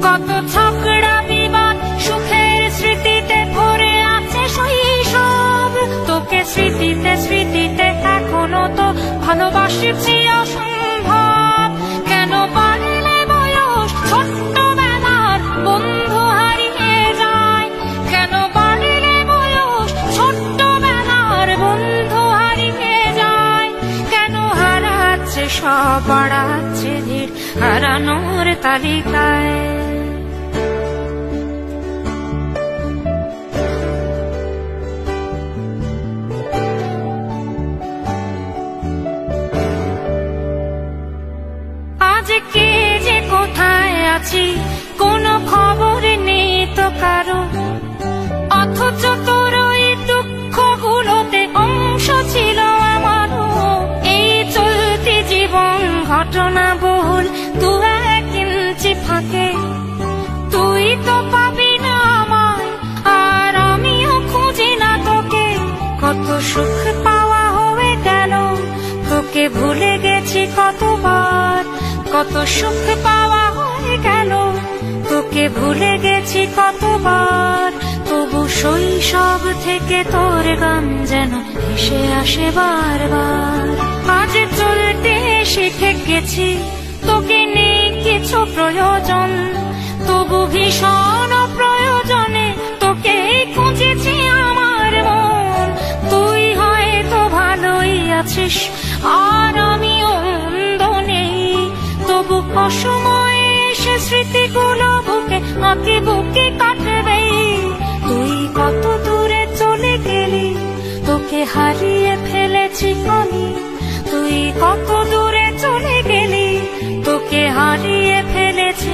কত ঝগড়া বিবাদ সুখের স্মৃতিতে ভরে আছে শৈশব। তোকে স্মৃতিতে স্মৃতিতে এখনো তো ভালোবাসছি অসম্ভব। কেন বাড়লে বয়স ছোট্টবেলার বন্ধু হারিয়ে যায়? কেন বাড়লে বয়স ছোট্টবেলার বন্ধু হারিয়ে যায়? কেন হারাচ্ছে সব, বাড়াচ্ছে ধীর হারানোর তালিকায়? আজ কে যে কোথায় আছি কোনো খবর নেই তো কারো, অথচ তোর ওই দুঃখগুলোতে অংশ ছিল আমারও। এই চলতি জীবন ঘটনা বহুল দু এক ইঞ্চি ফাঁকে, তুই তো পাবি না আমায় আর আমিও খুঁজি না তোকে। কত সুখ পাওয়া হয়ে গেল, তোকে ভুলে গেছি কতবার। কত সুখ পাওয়া হয়ে গেল, তোকে ভুলে গেছি কতবার। তবু শৈশব থেকে তোর গান যেন ভেসে আসে বারবার। আজ চলতে শিখে গেছি, তোকে নেই কিছু প্রয়োজন, তবু ভীষণ প্রয়োজনে তোকে খুঁজেছি আমার মন। তুই হয়তো ভালোই আছিস আর আমিও মন্দ নেই, তবু অসময়ে এসে স্মৃতিগুলো বুকে আঁকি বুকে কাটবে। তুই কত দূরে চলে গেলি, তোকে হারিয়ে ফেলেছি আমি। তুই কত দূরে চলে গেলি, তোকে হারিয়ে ফেলেছি।